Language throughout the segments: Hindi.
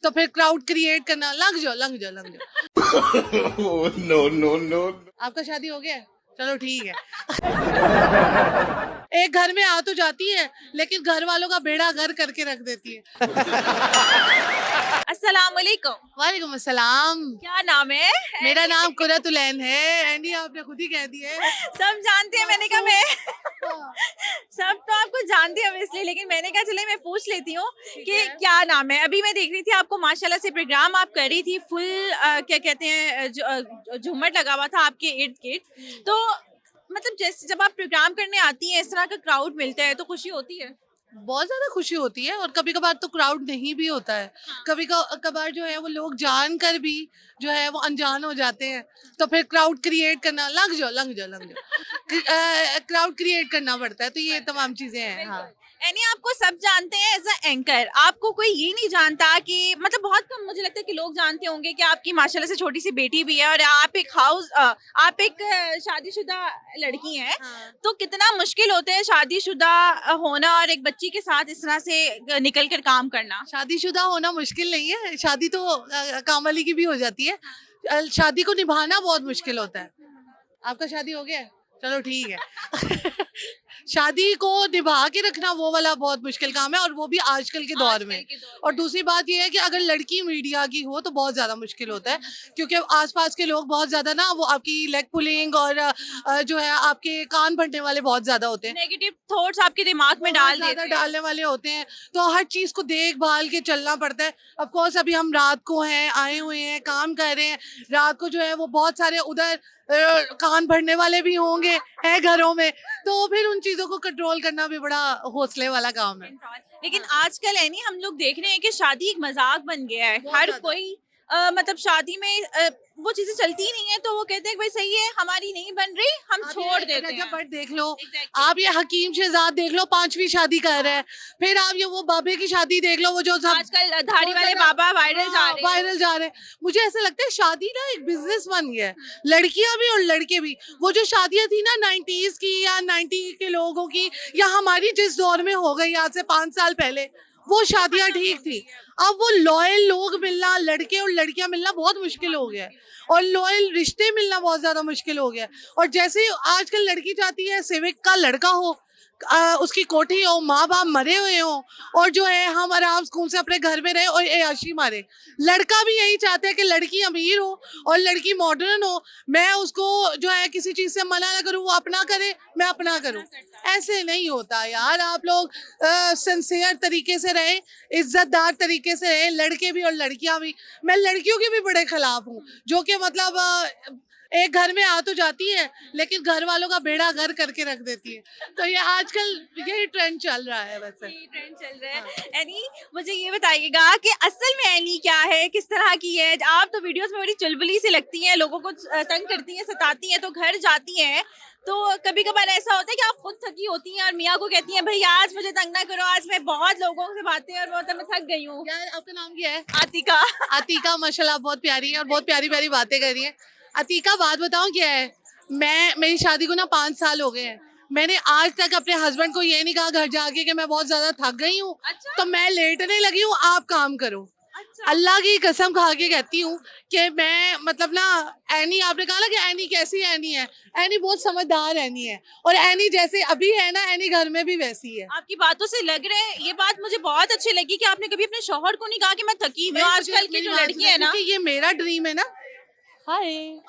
तो फिर क्राउड क्रिएट करना, लग जाओ लग जाओ लग जाओ। No no no. आपका शादी हो गया है? चलो ठीक है। एक घर में आ तो जाती है, लेकिन घर वालों का बेड़ा घर करके रख देती है। अस्सलाम वालेकुम। वालेकुम अस्सलाम। क्या नाम है? मेरा नाम कुरतुलैन है। एंडी आपने खुद ही कह दिया है। सब जानते हैं, मैंने कहा मैं हाँ, सब तो आपको जानती हूँ इसलिए, लेकिन मैंने कहा चले मैं पूछ लेती हूँ कि है। क्या नाम है। अभी मैं देख रही थी आपको, माशाल्लाह से प्रोग्राम आप कर रही थी, फुल क्या कहते हैं झूमर लगा हुआ था आपके इर्द गिर्द। तो मतलब जैसे जब आप प्रोग्राम करने आती हैं, इस तरह का क्राउड मिलता है तो खुशी होती है? बहुत ज्यादा खुशी होती है, और कभी कभार तो क्राउड नहीं भी होता है। कभी कभार जो है वो लोग जानकर भी जो है वो अनजान हो जाते हैं, तो फिर क्राउड क्रिएट करना, लग जाओ लग जाओ लग जाओ। क्राउड क्रिएट करना पड़ता है, तो ये तमाम चीजें हैं। हाँ, यानी आपको सब जानते हैं एज अ एंकर, आपको कोई ये नहीं जानता कि मतलब बहुत कम मुझे लगता है कि लोग जानते होंगे कि आपकी माशाल्लाह से छोटी सी बेटी भी है और आप एक शादीशुदा लड़की हैं। हाँ। तो कितना मुश्किल होता है शादीशुदा होना और एक बच्ची के साथ इस तरह से निकल कर काम करना? शादीशुदा होना मुश्किल नहीं है, शादी तो काम वाली की भी हो जाती है। शादी को निभाना बहुत मुश्किल होता है। आपका शादी हो गया है? चलो ठीक है। शादी को निभा के रखना वो वाला बहुत मुश्किल काम है, और वो भी आजकल के दौर में। और दूसरी बात ये है कि अगर लड़की मीडिया की हो तो बहुत ज्यादा मुश्किल होता है, क्योंकि आसपास के लोग बहुत ज्यादा ना वो आपकी लेग पुलिंग और जो है आपके कान भरने वाले बहुत ज्यादा होते हैं। नेगेटिव थॉट्स आपके दिमाग में बहुत डाल ज्यादा देते हैं। डालने वाले होते हैं, तो हर चीज को देख भाल के चलना पड़ता है। ऑफ कोर्स अभी हम रात को हैं, आए हुए हैं, काम कर रहे हैं। रात को जो है वो बहुत सारे उधर कान भरने वाले भी होंगे हैं घरों में, तो फिर उन चीजों को कंट्रोल करना भी बड़ा हौसले वाला काम है। लेकिन आजकल है नहीं, हम लोग देख रहे हैं कि शादी एक मजाक बन गया है। बहुत हर ज्यादा। कोई मतलब शादी में वो चीजें चलती ही नहीं है, तो वो कहते हैं कि भाई सही है, हमारी नहीं बन रही, हम आप छोड़ ये देते रजब हैं। भट्ट देख लो, Exactly. आप ये हकीम शहजाद देख लो, 5वीं शादी कर रहे हैं। फिर आप ये वो बाबे की शादी देख लो, वो जो सब आजकल धाड़ी वाले बहुत बाबा वायरल जा हाँ, रहे हैं। वायरल जा रहे हैं। मुझे ऐसा लगता है शादी ना एक बिजनेस बन गया है, लड़कियां भी और लड़के भी। वो जो शादियां थी ना 90s की या 90 के लोगों की, या हमारी जिस दौर में हो गई आज से 5 साल पहले, वो शादियां ठीक थी। अब वो लॉयल लोग मिलना, लड़के और लड़कियां मिलना बहुत मुश्किल हो गया है, और लॉयल रिश्ते मिलना बहुत ज्यादा मुश्किल हो गया है। और जैसे आजकल लड़की चाहती है सिविक का लड़का हो, उसकी कोठी हो, माँ बाप मरे हुए हो, और जो है हम आराम सुकून से अपने घर में रहे और ऐशी मारे। लड़का भी यही चाहता है कि लड़की अमीर हो और लड़की मॉडर्न हो, मैं उसको जो है किसी चीज से मना ना करूँ, वो अपना करे, मैं अपना करूँ। ऐसे नहीं होता यार, आप लोग सिंसियर तरीके से रहे, इज्जतदार तरीके से रहे, लड़के भी और लड़कियां भी। मैं लड़कियों के भी बड़े खिलाफ हूँ, जो कि मतलब एक घर में आ तो जाती है, लेकिन घर वालों का बेड़ा घर करके रख देती है। तो ये आजकल यही ट्रेंड चल रहा है वैसे। ये ट्रेंड चल रहा है। एनी, मुझे ये बताइएगा कि असल में एनी क्या है, किस तरह की है? आप तो वीडियोस में बड़ी चुलबुली सी लगती हैं, लोगों को तंग करती हैं, सताती हैं, तो घर जाती हैं तो कभी कभार ऐसा होता है कि आप खुद थकी होती हैं और मियाँ को कहती हैं भाई आज मुझे तंग ना करो, आज मैं बहुत लोगों से बातें और बहुत मैं थक गई हूँ। यार आपका नाम क्या है? आतिका। अतीका, माशाल्लाह बहुत प्यारी है और बहुत प्यारी प्यारी बातें कर रही है। अतीका, बात बताऊं क्या है, मेरी शादी को ना 5 साल हो गए हैं। मैंने आज तक अपने हस्बैंड को ये नहीं कहा घर जाके कि मैं बहुत ज्यादा थक गई हूँ, अच्छा। तो मैं लेटने लगी हूँ, आप काम करो। अच्छा। अल्लाह की कसम खा के कहती हूँ कि मैं मतलब ना, एनी आपने कहा ना कि एनी कैसी एनी है, एनी बहुत समझदार एनी है, और एनी जैसे अभी है ना, एनी घर में भी वैसी है। आपकी बातों से लग रहा है, ये बात मुझे बहुत अच्छी लगी कि आपने कभी अपने शौहर को नहीं कहा कि मैं थकी हुई हूँ। आजकल की मेरी जो बात लड़की है सुनो, ना, क्योंकि ये मेरा ड्रीम है ना। हाय।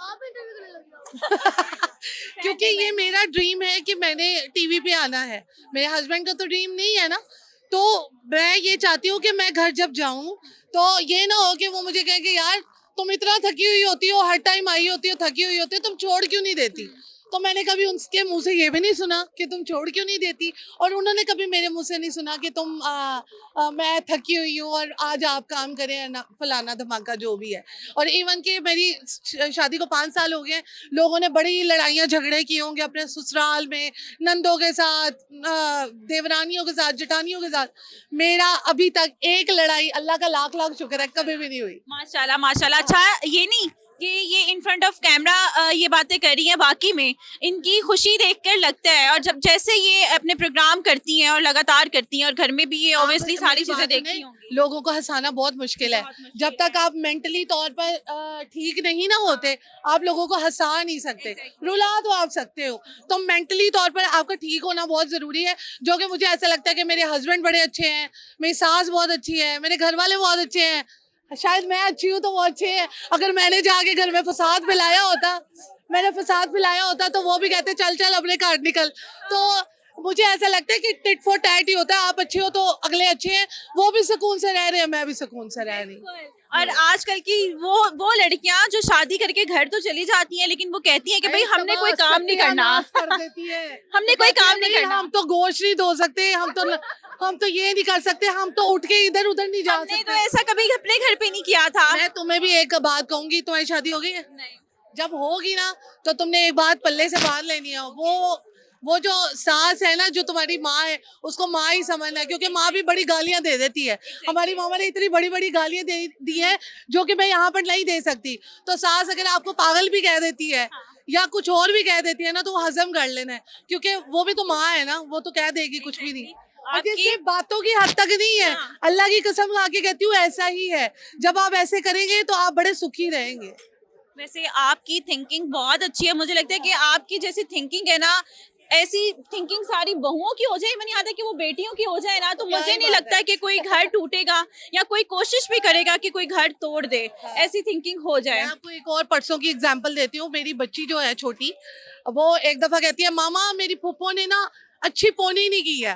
क्योंकि ये मेरा ड्रीम है कि मैंने टीवी पे आना है। मेरे हस्बैंड का तो ड्रीम नहीं है ना, तो मैं ये चाहती हूँ कि मैं घर जब जाऊं तो ये ना हो कि वो मुझे कहे कि यार तुम इतना थकी हुई होती हो, हर टाइम आई होती हो, थकी हुई होती हो, तुम छोड़ क्यों नहीं देती। तो मैंने कभी उनके मुंह से ये भी नहीं सुना कि तुम छोड़ क्यों नहीं देती, और उन्होंने कभी मेरे मुंह से नहीं सुना कि तुम मैं थकी हुई हूँ और आज आप काम करें या ना, फलाना धमाका जो भी है। और इवन के मेरी शादी को 5 साल हो गए हैं, लोगों ने बड़ी लड़ाइयाँ झगड़े किए होंगे अपने ससुराल में, नंदों के साथ, देवरानियों के साथ, जेठानियों के साथ। मेरा अभी तक एक लड़ाई, अल्लाह का लाख लाख शुक्र है, कभी भी नहीं हुई। माशाल्लाह माशाल्लाह। अच्छा, ये नहीं कि ये इन फ्रंट ऑफ कैमरा ये बातें कर रही हैं, वाकई में इनकी खुशी देखकर लगता है। और जब जैसे ये अपने प्रोग्राम करती हैं और लगातार करती हैं, और घर में भी ये ऑब्वियसली आप सारी मेरी चीजें बात देखती सुने, होंगी। लोगों को हंसाना बहुत मुश्किल है। बहुत मुश्किल जब तक आप मेंटली तौर पर ठीक नहीं ना होते, आप लोगों को हंसा नहीं सकते। Exactly. रुला तो आप सकते हो, तो मेंटली तौर पर आपका ठीक होना बहुत जरूरी है। जो कि मुझे ऐसा लगता है कि मेरे हस्बैंड बड़े अच्छे हैं, मेरी सास बहुत अच्छी है, मेरे घर वाले बहुत अच्छे हैं, शायद मैं अच्छी हूँ तो वो अच्छे हैं। अगर मैंने जाके घर में मैंने फसाद फैलाया होता तो वो भी कहते चल चल अपने घर निकल। तो मुझे ऐसा लगता है कि टिट फॉर टैट ही होता है। आप अच्छे हो तो अगले अच्छे हैं, वो भी सुकून से रह रहे हैं, मैं भी सुकून से रह रही हूँ। और आजकल की वो लड़कियां जो शादी करके घर तो चली जाती हैं, लेकिन वो कहती हैं कि भाई हमने कोई काम नहीं करना, कर देती है। हमने कोई काम नहीं करना, हम तो गोश्त नहीं धो सकते, हम तो ये नहीं कर सकते, हम तो उठ के इधर उधर नहीं जा हमने तो सकते। ऐसा कभी अपने घर पे नहीं किया था। मैं तुम्हें भी एक बात कहूंगी, तुम्हारी शादी हो गई है? नहीं। जब होगी ना तो तुमने एक बात पल्ले से बांध लेनी है। वो जो सास है ना, जो तुम्हारी माँ है, उसको माँ ही समझना है, क्योंकि माँ भी बड़ी गालियां दे देती है। हमारी मामा ने इतनी बड़ी बड़ी गालियां दे दी है जो कि मैं यहाँ पर नहीं दे सकती। तो सास अगर आपको पागल भी कह देती है या कुछ और भी कह देती है ना, तो वो हजम कर लेना है, क्योंकि वो भी तो माँ है ना, वो तो कह देगी कुछ भी नहीं। और ये आपकी सिर्फ बातों की हद तक नहीं है, हाँ। अल्लाह की कसम खा के कहती हूँ, ऐसा ही है। जब आप ऐसे करेंगे तो आप बड़े सुखी रहेंगे। वैसे आपकी थिंकिंग बहुत अच्छी है। मुझे लगता है कि आपकी जैसी थिंकिंग है ना, ऐसी थिंकिंग सारी बहुओं की हो जाए, मैंने यहाँ तक कि वो बेटियों की हो जाए ना, तो क्या मुझे ही नहीं बात लगता है। कि कोई घर टूटेगा या कोई कोशिश भी करेगा कि कोई घर तोड़ दे। हाँ। ऐसी थिंकिंग हो जाए। मैं आपको एक और परसों की एग्जांपल देती हूँ। मेरी बच्ची जो है छोटी, वो एक दफा कहती है, मामा मेरी फूफो ने ना अच्छी पोनी नहीं की है।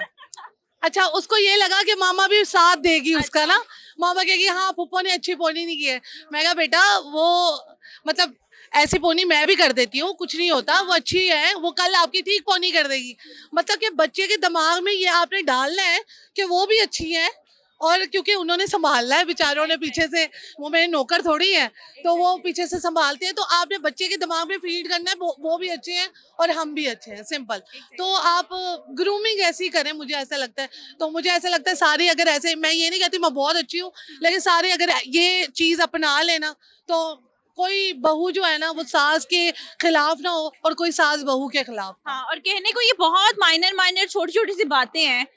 अच्छा, उसको ये लगा कि मामा भी साथ देगी उसका ना, मामा कहेगी हाँ फूफो ने अच्छी पोनी नहीं की है। मैं कहा बेटा, वो मतलब ऐसी पोनी मैं भी कर देती हूँ, कुछ नहीं होता, वो अच्छी है, वो कल आपकी ठीक पोनी कर देगी। मतलब कि बच्चे के दिमाग में ये आपने डालना है कि वो भी अच्छी है, और क्योंकि उन्होंने संभालना है बेचारों ने पीछे से, वो मेरे नौकर थोड़ी है, तो वो पीछे से संभालते हैं। तो आपने बच्चे के दिमाग में फीड करना है वो भी अच्छे हैं और हम भी अच्छे हैं, सिंपल। तो आप ग्रूमिंग ऐसी करें, मुझे ऐसा लगता है। तो मुझे ऐसा लगता है सारे अगर ऐसे, मैं ये नहीं कहती मैं बहुत अच्छी हूँ, लेकिन सारे अगर ये चीज अपना लेना, तो कोई बहू जो है ना वो सास के खिलाफ ना हो और कोई सास बहू के खिलाफ ना हो। हाँ, और कहने को ये बहुत माइनर छोटी छोटी सी बातें हैं,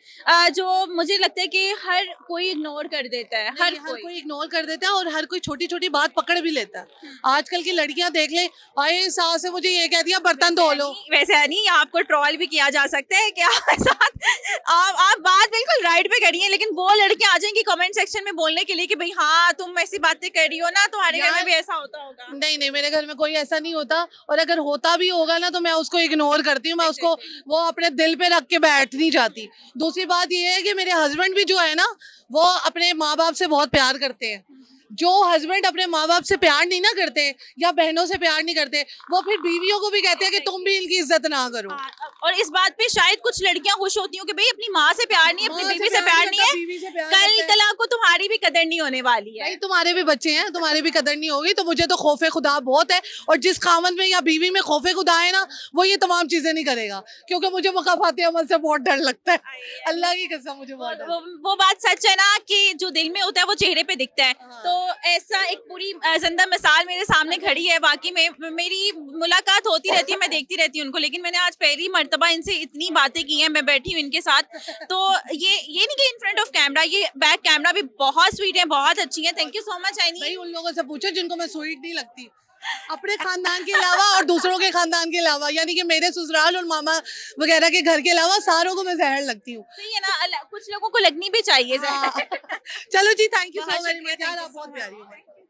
जो मुझे लगता है कि हर कोई इग्नोर कर देता है। हर हर कोई कोई इग्नोर कर देता है और हर कोई छोटी छोटी बात पकड़ भी लेता है। आजकल की लड़कियां देख लें, आए सास से मुझे ये कह दिया बर्तन धो लो। वैसे नहीं, आपको ट्रोल भी किया जा सकता है क्या साथ। आप बात बिल्कुल राइट पे करिए, लेकिन वो लड़कियां आ जाएंगी कमेंट सेक्शन में बोलने के लिए कि भाई हाँ तुम ऐसी बातें कर रही हो ना, तुम्हारे घर में यार, भी ऐसा होता होगा। नहीं नहीं, मेरे घर में कोई ऐसा नहीं होता, और अगर होता भी होगा ना तो मैं उसको इग्नोर करती हूँ। मैं उसको वो अपने दिल पे रख के बैठ नहीं जाती। दूसरी बात ये है कि मेरे हस्बैंड भी जो है ना, वो अपने माँ बाप से बहुत प्यार करते हैं। जो हस्बैंड अपने माँ बाप से प्यार नहीं ना करते या बहनों से प्यार नहीं करते, वो फिर बीवियों को भी कहते हैं कि तुम भी इनकी इज्जत ना करो। हाँ, और इस बात पे शायद कुछ लड़कियां खुश होती हूँ कि भाई अपनी माँ से प्यार नहीं है, अपनी माँ बीवी से प्यार नहीं है, बीवी से प्यार कल करता है। कल को तुम्हारी भी कदर नहीं होने वाली है। नहीं, तुम्हारे भी बच्चे हैं, तुम्हारी भी कदर नहीं होगी। तो मुझे तो खौफे खुदा बहुत है, और जिस खामद में या बीवी में खौफे खुदा है ना, वो ये तमाम चीजें नहीं करेगा, क्योंकि मुझे मुकाफाते अमल से बहुत डर लगता है। अल्लाह की कसम मुझे बहुत डर। वो बात सच है ना कि जो दिल में होता है वो चेहरे पे दिखता है। हाँ। तो ऐसा एक पूरी जिंदा मिसाल मेरे सामने खड़ी है। बाकी में मेरी मुलाकात होती रहती है, मैं देखती रहती हूँ उनको, लेकिन मैंने आज पहली मर्तबा इनसे इतनी बातें की हैं, मैं बैठी हूँ इनके साथ। तो ये नहीं कि इन फ्रंट ऑफ कैमरा, ये बैक कैमरा भी बहुत स्वीट है, बहुत अच्छी है। थैंक यू सो मच भाई आईनी। उन लोगों से पूछो जिनको मैं स्वीट नहीं लगती, अपने खानदान के अलावा और दूसरों के खानदान के अलावा, यानी कि मेरे ससुराल और मामा वगैरह के घर के अलावा सारों को मैं जहर लगती हूँ। सही है ना, कुछ लोगों को लगनी भी चाहिए। हाँ। चलो जी, थैंक यू बहुत सो वेरी शुक्रिया, मच यार, thank you आप बहुत so प्यारी much. हो।